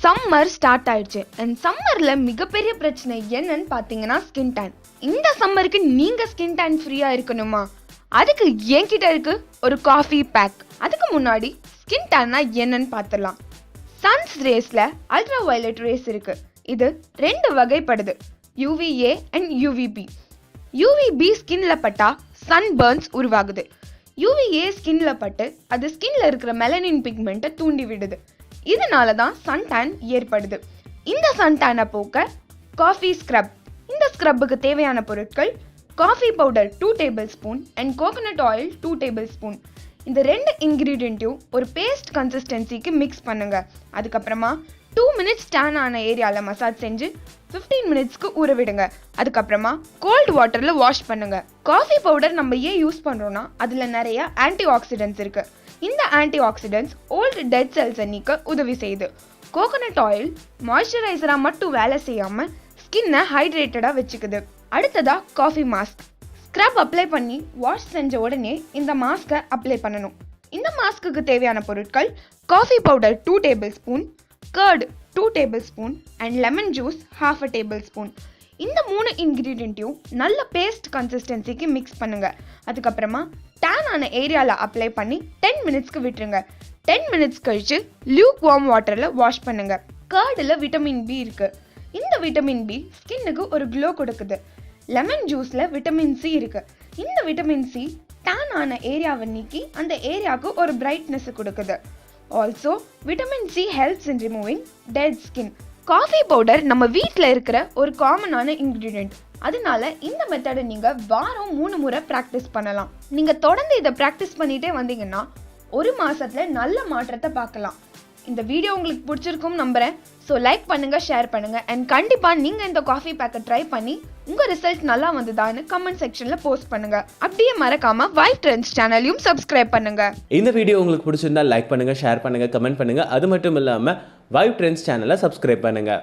Summer start ஆயிடுச்சு and சம்மரில் மிகப்பெரிய பிரச்சனை என்னன்னு பார்த்தீங்கன்னா ஸ்கின் டேன். இந்த சம்மருக்கு நீங்கள் ஸ்கின் டேன் ஃப்ரீயாக இருக்கணுமா? அதுக்கு என்கிட்ட இருக்கு ஒரு காஃபி பேக். அதுக்கு முன்னாடி ஸ்கின் டேன்னா என்னன்னு பார்த்துடலாம். சன்ஸ் ரேஸில் அல்ட்ரா வயலட் ரேஸ் இருக்கு. இது 2 வகைப்படுது, UVA அண்ட் UVB. UVB ஸ்கின்ல பட்டா சன் பர்ன்ஸ் உருவாகுது. UVA ஸ்கின்ல பட்டு அது ஸ்கின்ல இருக்கிற மெலனின் பிக்மெண்ட்டை தூண்டி விடுது. இதனால தான் சன் டேன் ஏற்படுது. இந்த சன் டேனை போக்க காஃபி ஸ்க்ரப். இந்த ஸ்க்ரப்புக்கு தேவையான பொருட்கள் coffee powder 2 tablespoon and coconut oil 2 tablespoon. இந்த 2 இன்க்ரீடியண்ட்டையும் ஒரு பேஸ்ட் கன்சிஸ்டன்சிக்கு மிக்ஸ் பண்ணுங்க. அதுக்கப்புறமா 2 மினிட்ஸ் டேன் ஆன ஏரியாவில் மசாஜ் செஞ்சு 15 மினிட்ஸ்க்கு ஊற விடுங்க. அதுக்கப்புறமா கோல்டு வாட்டரில் வாஷ் பண்ணுங்க. காஃபி பவுடர் நம்ம ஏன் யூஸ் பண்ணுறோன்னா அதில் நிறைய ஆன்டி ஆக்சிடென்ட்ஸ் இருக்கு. இந்த ஆன்டி ஆக்சிடென்ட்ஸ் ஓல்டு டெட் செல்ஸை நீக்க உதவி செய்யுது. கோகோனட் ஆயில் மாய்ஸ்சரைசராக மட்டும் வேலை செய்யாமல் ஸ்கின்னை ஹைட்ரேட்டடாக வச்சுக்குது. அடுத்ததா காஃபி மாஸ்க். ஸ்க்ரப் அப்ளை பண்ணி வாஷ் செஞ்ச உடனே இந்த மாஸ்கை அப்ளை பண்ணணும். இந்த மாஸ்க்குக்கு தேவையான பொருட்கள் coffee powder 2 tablespoon, curd 2 tablespoon and lemon juice 1/2 tablespoon. இந்த 3 இன்க்ரீடியண்ட்டையும் நல்ல பேஸ்ட் கன்சிஸ்டன்சிக்கு மிக்ஸ் பண்ணுங்க. அதுக்கப்புறமா டேன் ஆன ஏரியாவில் அப்ளை பண்ணி 10 மினிட்ஸ்க்கு விட்டுருங்க. 10 மினிட்ஸ் கழிச்சு லியூக் வார்ம் வாட்டரில் வாஷ் பண்ணுங்க. கர்டில் விட்டமின் பி இருக்கு. இந்த விட்டமின் பி ஸ்கின்னுக்கு ஒரு க்ளோ கொடுக்குது. லெமன் ஜூஸில் விட்டமின் சி இருக்கு. இந்த விட்டமின் சி டேன் ஆன ஏரியாவை நீக்கி அந்த ஏரியாவுக்கு ஒரு பிரைட்னஸ் கொடுக்குது. Also vitamin C helps in removing dead skin. Coffee powder நம்ம வீட்டில் இருக்கிற ஒரு காமனான இன்க்ரீடியன்ட். அதனால இந்த மெத்தடை நீங்கள் வாரம் 3 முறை ப்ராக்டிஸ் பண்ணலாம். நீங்கள் தொடர்ந்து இதை ப்ராக்டிஸ் பண்ணிகிட்டே வந்தீங்கன்னா 1 மாதத்துல நல்ல மாற்றத்தை பார்க்கலாம். இந்த வீடியோ உங்களுக்கு பிடிச்சிருக்கும் நம்புகிறேன். ஸோ லைக் பண்ணுங்கள், ஷேர் பண்ணுங்கள் அண்ட் கண்டிப்பாக நீங்கள் இந்த காஃபி பேக்கை ட்ரை பண்ணி உங்கள் ரிசல்ட் நல்லா வந்ததான்னு கமெண்ட் செக்ஷனில் போஸ்ட் பண்ணுங்கள். அப்படியே மறக்காமல் வைவ் ட்ரெண்ட்ஸ் சேனலையும் சப்ஸ்கிரைப் பண்ணுங்கள். இந்த வீடியோ உங்களுக்கு பிடிச்சிருந்தா லைக் பண்ணுங்கள், ஷேர் பண்ணுங்கள், கமெண்ட் பண்ணுங்கள். அது மட்டும் இல்லாமல் வைவ் ட்ரெண்ட்ஸ் சேனலை சப்ஸ்கிரைப் பண்ணுங்கள்.